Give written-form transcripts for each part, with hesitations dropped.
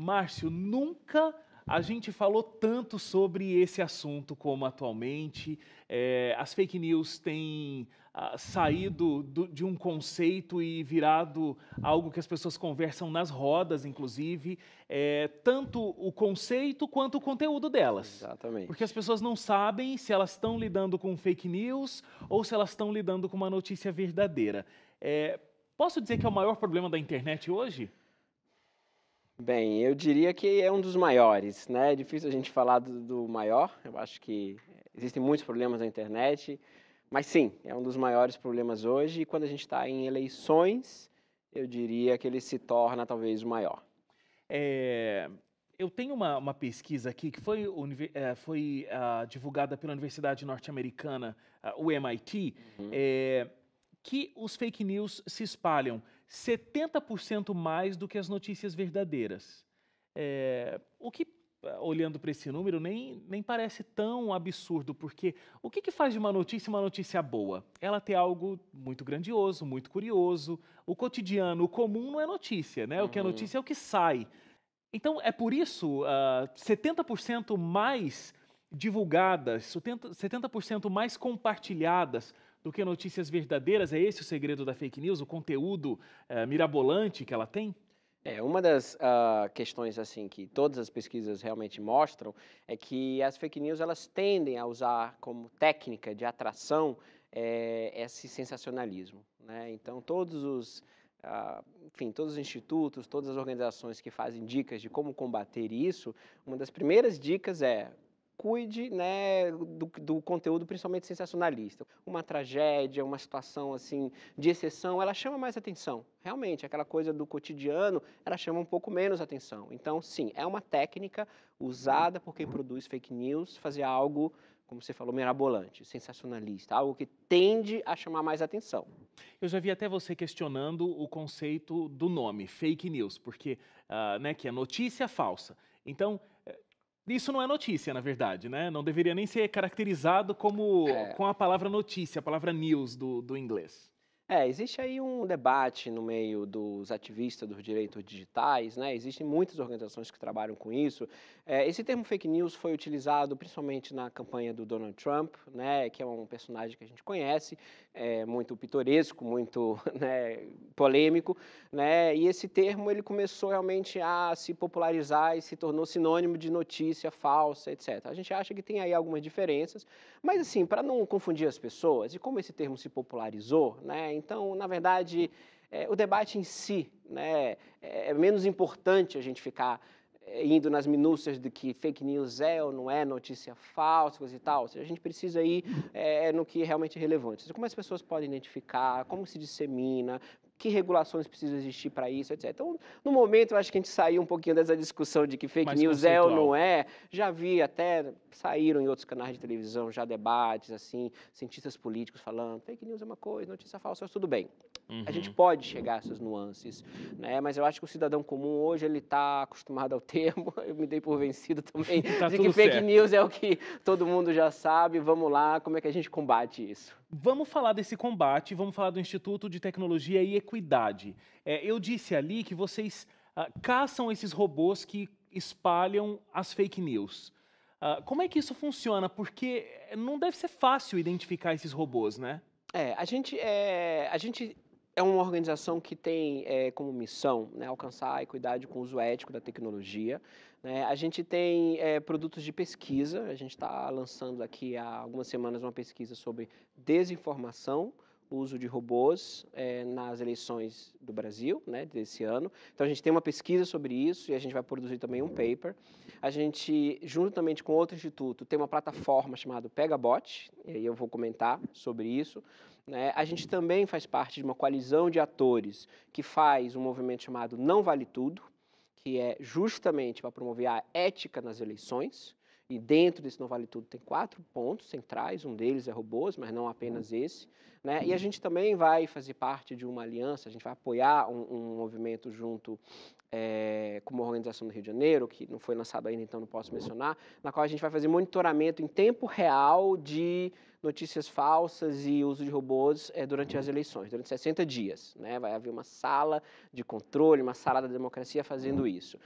Márcio, nunca a gente falou tanto sobre esse assunto como atualmente. As fake news têm saído de um conceito e virado algo que as pessoas conversam nas rodas, inclusive, tanto o conceito quanto o conteúdo delas. Porque as Exatamente. pessoas não sabem se elas estão lidando com fake news ou se elas estão lidando com uma notícia verdadeira. Posso dizer que é o maior problema da internet hoje? Bem, eu diria que é um dos maiores, né? É difícil a gente falar do maior. Eu acho que existem muitos problemas na internet, mas sim, é um dos maiores problemas hoje. E quando a gente está em eleições, eu diria que ele se torna talvez o maior. É, eu tenho uma pesquisa aqui que foi divulgada pela Universidade Norte-Americana, o MIT, Uhum. que os fake news se espalham 70% mais do que as notícias verdadeiras. O que, olhando para esse número, nem parece tão absurdo, porque o que faz de uma notícia boa? Ela ter algo muito grandioso, muito curioso. O cotidiano, o comum não é notícia, né? O que é Uhum. notícia é o que sai. Então, é por isso, 70% mais divulgadas, 70% mais compartilhadas do que notícias verdadeiras. É esse o segredo da fake news, o conteúdo mirabolante que ela tem? Uma das questões assim que todas as pesquisas realmente mostram é que as fake news elas tendem a usar como técnica de atração esse sensacionalismo, né? Então enfim, todos os institutos, todas as organizações que fazem dicas de como combater isso, uma das primeiras dicas é cuide, né, do conteúdo principalmente sensacionalista. Uma tragédia, uma situação assim de exceção, ela chama mais atenção. Realmente, aquela coisa do cotidiano, ela chama um pouco menos atenção. Então, sim, é uma técnica usada por quem produz fake news, fazer algo, como você falou, mirabolante, sensacionalista, algo que tende a chamar mais atenção. Eu já vi até você questionando o conceito do nome, fake news, porque, né, que é notícia falsa. Então, isso não é notícia, na verdade, né? Não deveria nem ser caracterizado como É, com a palavra notícia, a palavra news do inglês. Existe aí um debate no meio dos ativistas dos direitos digitais, né? Existem muitas organizações que trabalham com isso. Esse termo fake news foi utilizado principalmente na campanha do Donald Trump, né? Que é um personagem que a gente conhece, muito pitoresco, muito né, polêmico, né? E esse termo ele começou realmente a se popularizar e se tornou sinônimo de notícia falsa, etc. A gente acha que tem aí algumas diferenças, mas assim, para não confundir as pessoas, e como esse termo se popularizou, né? Então, na verdade, o debate em si, né, é menos importante a gente ficar indo nas minúcias de que fake news é ou não é notícia falsa, coisa e tal. Ou seja, a gente precisa ir no que realmente é relevante. Ou seja, como as pessoas podem identificar, como se dissemina, que regulações precisam existir para isso, etc. Então, no momento, eu acho que a gente saiu um pouquinho dessa discussão de que fake Mais news é ou não conceitual. é. Já vi até, saíram em outros canais de televisão já debates, assim, cientistas políticos falando, fake news é uma coisa, notícia falsa, mas tudo bem. A gente Uhum. pode chegar a essas nuances, né? Mas eu acho que o cidadão comum hoje ele está acostumado ao termo. Eu me dei por vencido também Tá de que tudo fake certo. news é o que todo mundo já sabe. Vamos lá, como é que a gente combate isso? Vamos falar desse combate, vamos falar do Instituto de Tecnologia e Equidade. Eu disse ali que vocês caçam esses robôs que espalham as fake news. Como é que isso funciona? Porque não deve ser fácil identificar esses robôs, né? A gente é uma organização que tem como missão, né, alcançar a equidade com o uso ético da tecnologia, né? A gente tem produtos de pesquisa, a gente está lançando daqui a algumas semanas uma pesquisa sobre desinformação, o uso de robôs nas eleições do Brasil, né, desse ano. Então a gente tem uma pesquisa sobre isso e a gente vai produzir também um paper. A gente, juntamente com outro instituto, tem uma plataforma chamada Pegabot, e aí eu vou comentar sobre isso, né? A gente também faz parte de uma coalizão de atores que faz um movimento chamado Não Vale Tudo, que é justamente para promover a ética nas eleições. E dentro desse Não Vale Tudo tem 4 pontos centrais, um deles é robôs, mas não apenas esse, né? E a gente também vai fazer parte de uma aliança, a gente vai apoiar um movimento junto com uma organização do Rio de Janeiro, que não foi lançado ainda, então não posso mencionar, na qual a gente vai fazer monitoramento em tempo real notícias falsas e uso de robôs durante as eleições, durante 60 dias. Né? Vai haver uma sala de controle, uma sala da democracia fazendo isso.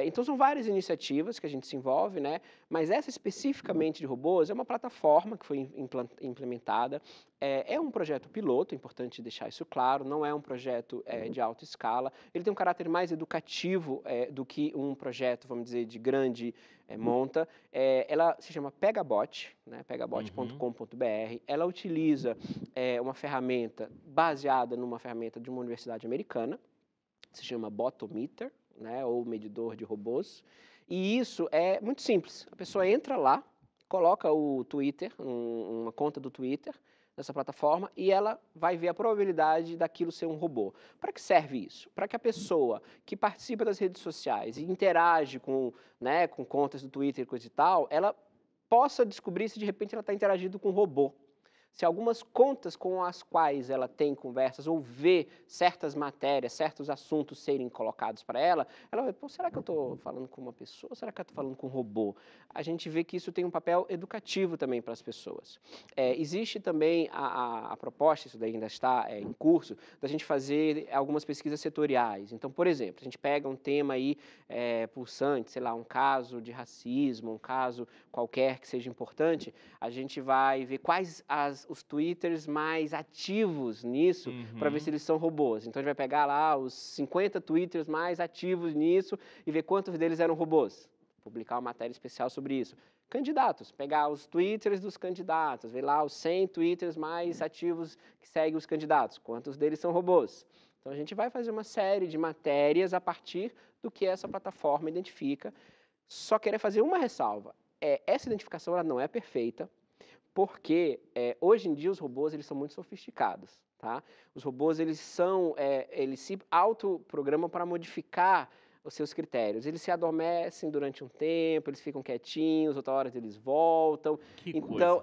Então, são várias iniciativas que a gente se envolve, né? Mas essa especificamente de robôs é uma plataforma que foi implementada. É um projeto piloto, é importante deixar isso claro, não é um projeto de alta escala. Ele tem um caráter mais educativo do que um projeto, vamos dizer, de grande monta. Ela se chama Pegabot, né, pegabot.com.br. Ela utiliza uma ferramenta baseada numa ferramenta de uma universidade americana, se chama Botometer, né, ou medidor de robôs. E isso é muito simples. A pessoa entra lá, coloca o Twitter, uma conta do Twitter, nessa plataforma, e ela vai ver a probabilidade daquilo ser um robô. Para que serve isso? Para que a pessoa que participa das redes sociais e interage com contas do Twitter e coisa e tal, ela possa descobrir se de repente ela está interagindo com um robô. Se algumas contas com as quais ela tem conversas ou vê certas matérias, certos assuntos serem colocados para ela, ela vai, pô, será que eu estou falando com uma pessoa ou será que eu estou falando com um robô? A gente vê que isso tem um papel educativo também para as pessoas. Existe também a proposta, isso daí ainda está em curso, da gente fazer algumas pesquisas setoriais. Então, por exemplo, a gente pega um tema aí pulsante, sei lá, um caso de racismo, um caso qualquer que seja importante, a gente vai ver quais os twitters mais ativos nisso, para ver se eles são robôs. Então, a gente vai pegar lá os 50 twitters mais ativos nisso e ver quantos deles eram robôs. Publicar uma matéria especial sobre isso. Candidatos, pegar os twitters dos candidatos, ver lá os 100 twitters mais ativos que seguem os candidatos, quantos deles são robôs. Então, a gente vai fazer uma série de matérias a partir do que essa plataforma identifica. Só querer fazer uma ressalva. Essa identificação ela não é perfeita, porque hoje em dia os robôs eles são muito sofisticados, tá? Os robôs eles se autoprogramam para modificar os seus critérios. Eles se adormecem durante um tempo, eles ficam quietinhos, outra hora eles voltam. Então,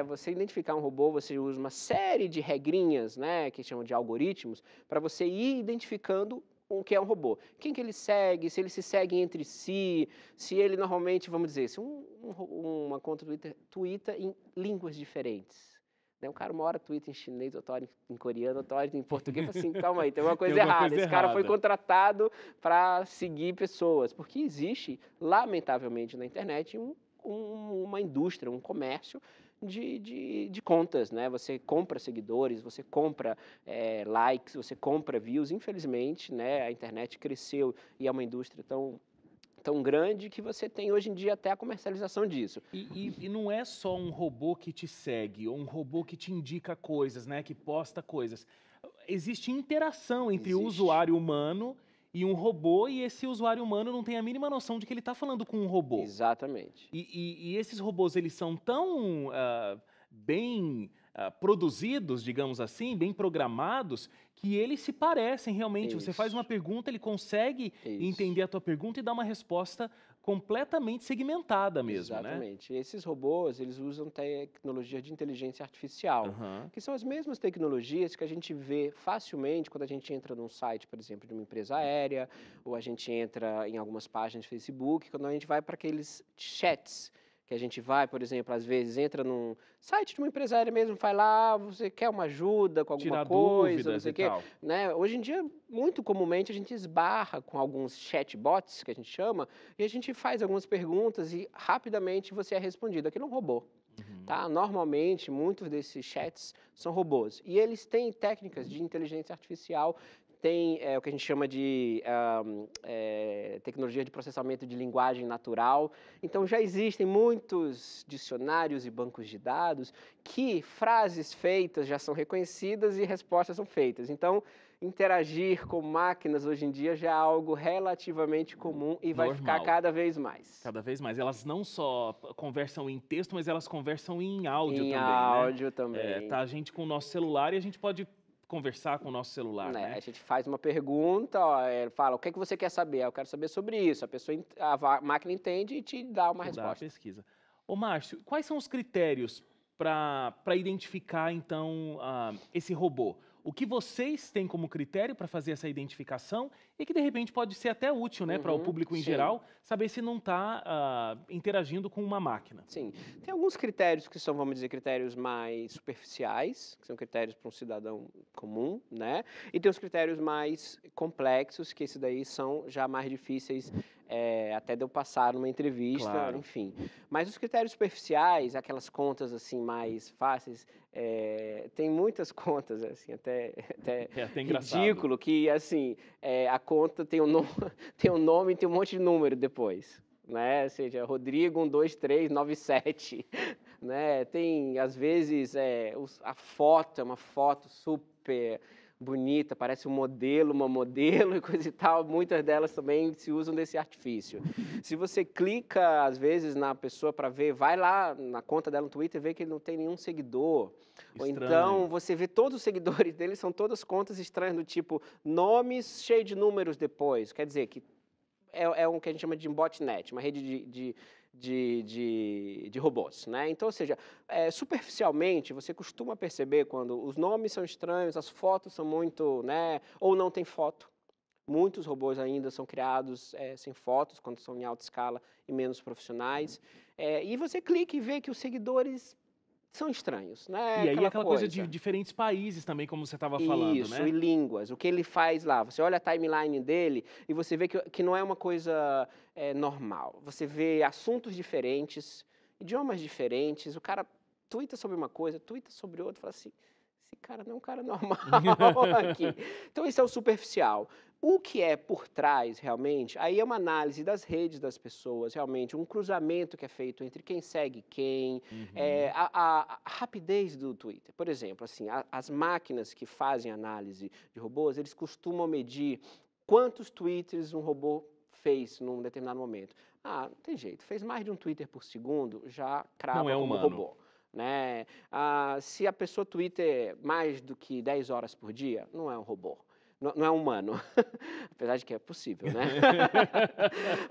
você identificar um robô, você usa uma série de regrinhas, né, que chamam de algoritmos, para você ir identificando o que é um robô. Quem que ele segue, se eles se seguem entre si, se ele normalmente, vamos dizer, se uma conta do Twitter twitta em línguas diferentes. Né? Um cara uma hora twitta em chinês, outra hora em coreano, outra hora em português, assim, calma aí, tem uma coisa errada. Esse cara foi contratado para seguir pessoas, porque existe, lamentavelmente, na internet uma indústria, um comércio de contas, né? Você compra seguidores, você compra likes, você compra views. Infelizmente, né, a internet cresceu e é uma indústria tão grande que você tem hoje em dia até a comercialização disso. E não é só um robô que te segue, ou um robô que te indica coisas, né, que posta coisas. Existe interação entre o usuário humano e um robô, e esse usuário humano não tem a mínima noção de que ele está falando com um robô. Exatamente. E esses robôs, eles são tão bem produzidos, digamos assim, bem programados, que eles se parecem realmente. Você faz uma pergunta, ele consegue entender a tua pergunta e dar uma resposta completamente segmentada mesmo, Exatamente. Né? Esses robôs, eles usam tecnologia de inteligência artificial, que são as mesmas tecnologias que a gente vê facilmente quando a gente entra num site, por exemplo, de uma empresa aérea, ou a gente entra em algumas páginas de Facebook, quando a gente vai para aqueles chats, que a gente vai, por exemplo, às vezes entra num site de uma empresa aérea mesmo, vai lá, você quer uma ajuda com alguma coisa, não sei o quê. Né? Hoje em dia, muito comumente, a gente esbarra com alguns chatbots, que a gente chama, e a gente faz algumas perguntas e rapidamente você é respondido. Aquilo é um robô. Tá? Normalmente, muitos desses chats são robôs. E eles têm técnicas de inteligência artificial, tem o que a gente chama de tecnologia de processamento de linguagem natural. Então, já existem muitos dicionários e bancos de dados que frases feitas já são reconhecidas e respostas são feitas. Então, interagir com máquinas hoje em dia já é algo relativamente comum e vai ficar cada vez mais. Cada vez mais. Elas não só conversam em texto, mas elas conversam em áudio também, né? Em áudio também. Tá a gente com o nosso celular e a gente pode conversar com o nosso celular, né? A gente faz uma pergunta, fala, o que é que você quer saber? Eu quero saber sobre isso. A máquina entende e te dá uma resposta. Dá a pesquisa. Ô, Márcio, quais são os critérios para identificar, então, esse robô? o que vocês têm como critério para fazer essa identificação e que, de repente, pode ser até útil, né, para o público em sim. geral, saber se não está interagindo com uma máquina. Sim. Tem alguns critérios que são, vamos dizer, critérios mais superficiais, que são critérios para um cidadão comum, né? E tem os critérios mais complexos, que esses daí são já mais difíceis até de eu passar numa entrevista, Claro. enfim. Mas os critérios superficiais, aquelas contas assim mais fáceis, tem muitas contas, assim, até É até engraçado. ridículo, que assim, a conta tem tem um nome e tem um monte de número depois. Né? Ou seja, Rodrigo 12397, né? Tem às vezes a foto é uma foto super bonita, parece um modelo, uma modelo e coisa e tal. Muitas delas também se usam desse artifício. Se você clica às vezes na pessoa para ver, vai lá na conta dela no Twitter e vê que ele não tem nenhum seguidor. Ou então você vê todos os seguidores dele são todas contas estranhas do tipo nomes cheio de números depois. Quer dizer que é um que a gente chama de botnet, uma rede de robôs, né? Então, ou seja, superficialmente, você costuma perceber quando os nomes são estranhos, as fotos são muito, né? Ou não tem foto. Muitos robôs ainda são criados sem fotos, quando são em alta escala e menos profissionais. E você clica e vê que os seguidores são estranhos, né? E aí aquela coisa de diferentes países também, como você estava falando, Isso, né? e línguas. O que ele faz lá, você olha a timeline dele e você vê que não é uma coisa normal. Você vê assuntos diferentes, idiomas diferentes, o cara tuita sobre uma coisa, tuita sobre outra, fala assim, esse cara não é um cara normal aqui. Então isso é o superficial. O que é por trás, realmente, aí é uma análise das redes das pessoas, realmente, um cruzamento que é feito entre quem segue quem, a rapidez do Twitter. Por exemplo, assim, as máquinas que fazem análise de robôs, eles costumam medir quantos tweets um robô fez num determinado momento. Ah, não tem jeito, fez mais de um Twitter por segundo, já crava como robô. Né? Se a pessoa twitter mais do que 10 horas por dia, não é um robô. Não é humano, apesar de que é possível, né?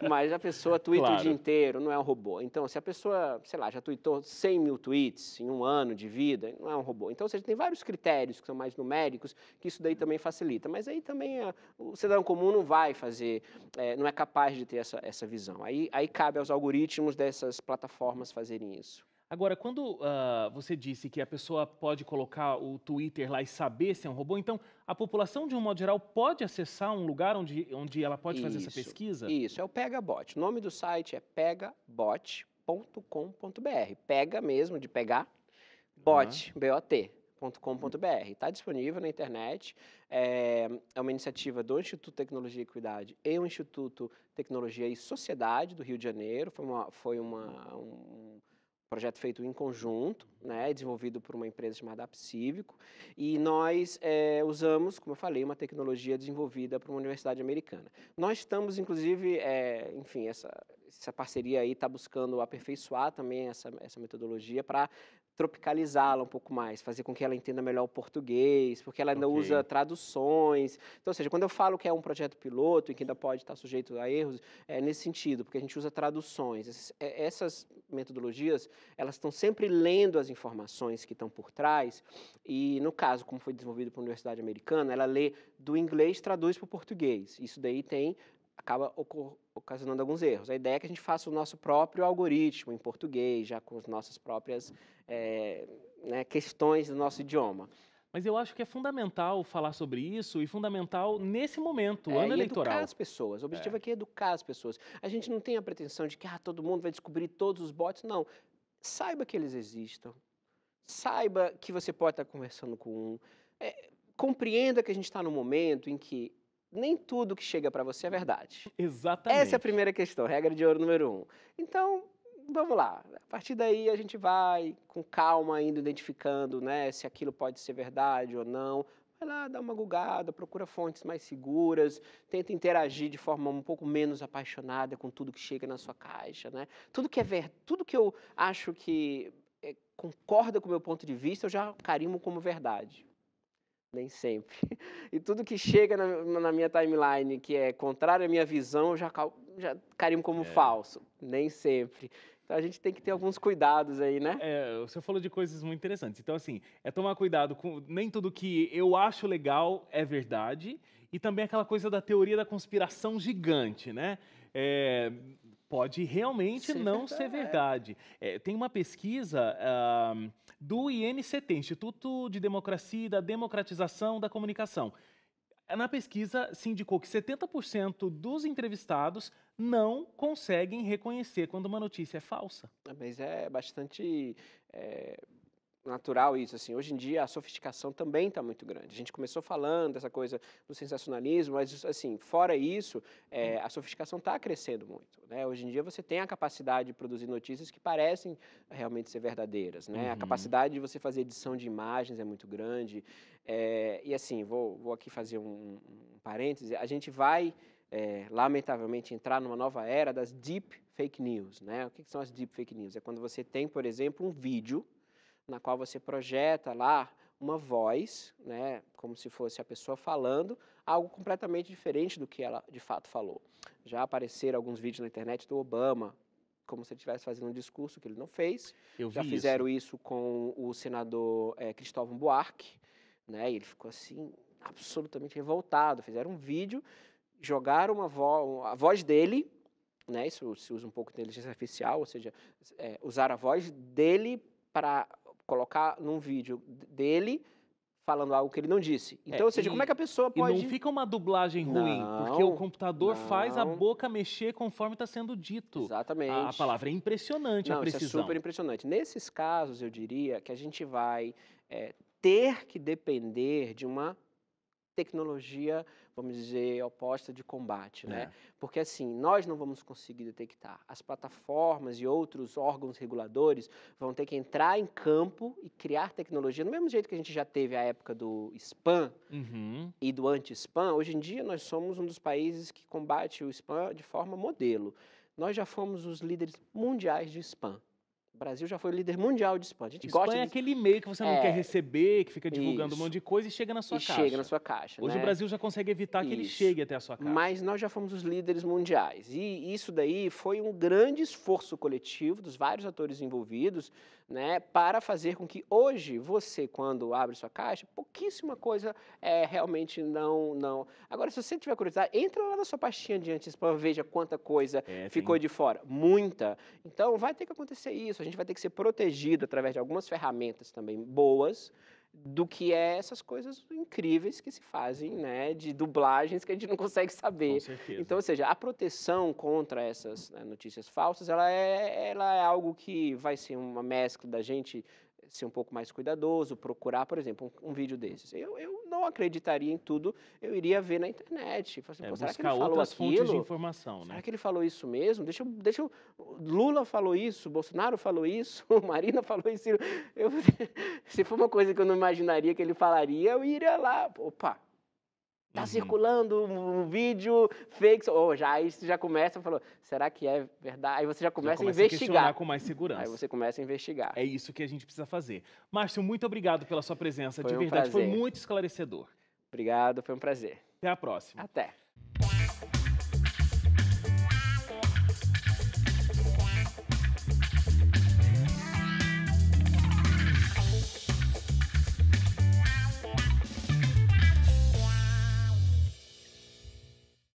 Mas a pessoa twitta o dia inteiro, não é um robô. Então, se a pessoa, sei lá, já tweetou 100 mil tweets em um ano de vida, não é um robô. Então, ou seja, tem vários critérios que são mais numéricos, que isso daí também facilita. Mas aí também o cidadão comum não vai fazer, não é capaz de ter essa visão. Aí cabe aos algoritmos dessas plataformas fazerem isso. Agora, quando você disse que a pessoa pode colocar o Twitter lá e saber se é um robô, então a população, de um modo geral, pode acessar um lugar onde ela pode fazer essa pesquisa? Isso, é o PegaBot. O nome do site é pegabot.com.br. Pega mesmo, de pegar, bot, B-O-T.com.br. Está disponível na internet. É uma iniciativa do Instituto Tecnologia e Equidade e o Instituto Tecnologia e Sociedade do Rio de Janeiro. Foi um projeto feito em conjunto, né, desenvolvido por uma empresa chamada Apcívico, e nós usamos, como eu falei, uma tecnologia desenvolvida por uma universidade americana. Nós estamos, inclusive, enfim, essa parceria aí está buscando aperfeiçoar também essa metodologia para tropicalizá-la um pouco mais, fazer com que ela entenda melhor o português, porque ela ainda usa traduções. Então, ou seja, quando eu falo que é um projeto piloto e que ainda pode estar sujeito a erros, é nesse sentido, porque a gente usa traduções. Essas metodologias, elas estão sempre lendo as informações que estão por trás e, no caso, como foi desenvolvido por uma universidade americana, ela lê do inglês e traduz para o português. Isso daí acaba ocasionando alguns erros. A ideia é que a gente faça o nosso próprio algoritmo em português, já com as nossas próprias questões do nosso idioma. Mas eu acho que é fundamental falar sobre isso e fundamental nesse momento, ano eleitoral. Educar as pessoas. O objetivo aqui é educar as pessoas. A gente não tem a pretensão de que todo mundo vai descobrir todos os bots. Não. Saiba que eles existam. Saiba que você pode estar conversando com um. Compreenda que a gente está num momento em que nem tudo que chega para você é verdade. Exatamente. Essa é a primeira questão, regra de ouro número 1. Então, vamos lá. A partir daí a gente vai com calma indo identificando, né, se aquilo pode ser verdade ou não. Vai lá, dá uma googada, procura fontes mais seguras, tenta interagir de forma um pouco menos apaixonada com tudo que chega na sua caixa, né? Tudo que eu acho que concorda com o meu ponto de vista, eu já carimbo como verdade. Nem sempre. E tudo que chega na minha timeline que é contrário à minha visão, eu já carimbo como falso. Nem sempre. Então a gente tem que ter alguns cuidados aí, né? Você falou de coisas muito interessantes. Então, assim, tomar cuidado com nem tudo que eu acho legal é verdade, e também aquela coisa da teoria da conspiração gigante, né? Pode realmente não ser verdade. Tem uma pesquisa do INCT, Instituto de Democracia e da Democratização da Comunicação. Na pesquisa, se indicou que 70% dos entrevistados não conseguem reconhecer quando uma notícia é falsa. Mas é bastante natural isso, assim. Hoje em dia a sofisticação também está muito grande. A gente começou falando dessa coisa do sensacionalismo, mas assim, fora isso, a sofisticação está crescendo muito, né? Hoje em dia você tem a capacidade de produzir notícias que parecem realmente ser verdadeiras, né? A capacidade de você fazer edição de imagens é muito grande. E assim, vou aqui fazer um parêntese, a gente vai lamentavelmente entrar numa nova era das deep fake news, né? O que são as deep fake news? É quando você tem, por exemplo, um vídeo na qual você projeta lá uma voz, né, como se fosse a pessoa falando, algo completamente diferente do que ela de fato falou. Já apareceram alguns vídeos na internet do Obama, como se ele estivesse fazendo um discurso que ele não fez. Já fizeram isso com o senador Cristóvão Buarque, né, e ele ficou assim, absolutamente revoltado. Fizeram um vídeo, jogaram a voz dele, né, isso se usa um pouco de inteligência artificial, ou seja, usar a voz dele para colocar num vídeo dele falando algo que ele não disse. Então, ou seja, como é que a pessoa pode... E não fica uma dublagem ruim, porque o computador faz a boca mexer conforme está sendo dito. Exatamente. A palavra é impressionante, a precisão. Isso é super impressionante. Nesses casos, eu diria que a gente vai ter que depender de uma tecnologia, vamos dizer, oposta de combate, né? Porque assim, nós não vamos conseguir detectar. As plataformas e outros órgãos reguladores vão ter que entrar em campo e criar tecnologia, do mesmo jeito que a gente já teve a época do spam e do anti-spam. Hoje em dia nós somos um dos países que combate o spam de forma modelo. Nós já fomos os líderes mundiais de spam. O Brasil já foi líder mundial de spam. A gente gosta é aquele e-mail que você não quer receber, que fica divulgando um monte de coisa e chega na sua caixa. Chega na sua caixa. Hoje o Brasil já consegue evitar que ele chegue até a sua caixa. Mas nós já fomos os líderes mundiais. E isso daí foi um grande esforço coletivo dos vários atores envolvidos, né, para fazer com que hoje você, quando abre sua caixa, pouquíssima coisa realmente não... Agora, se você tiver curiosidade, entra lá na sua pastinha de anti-spam, veja quanta coisa ficou de fora. Muita. Então, vai ter que acontecer isso. A gente vai ter que ser protegido através de algumas ferramentas também boas do que essas coisas incríveis que se fazem, né, de dublagens que a gente não consegue saber. Com certeza. Então, ou seja, a proteção contra essas notícias falsas, ela é algo que vai ser uma mescla da gente ser um pouco mais cuidadoso, procurar, por exemplo, um vídeo desses. Eu não acreditaria em tudo, eu iria ver na internet. Assim, será que ele falou outras aquilo? fontes de informação, né? Será que ele falou isso mesmo? Lula falou isso, Bolsonaro falou isso, Marina falou isso. Se for uma coisa que eu não imaginaria que ele falaria, eu iria lá. Opa! Tá circulando um vídeo fake. Aí você já começa, falou, será que é verdade? Aí você já começa a investigar. A com mais segurança. Aí você começa a investigar. É isso que a gente precisa fazer. Márcio, muito obrigado pela sua presença. Foi de um verdade, prazer. foi muito esclarecedor. Obrigado, foi um prazer. Até a próxima. Até.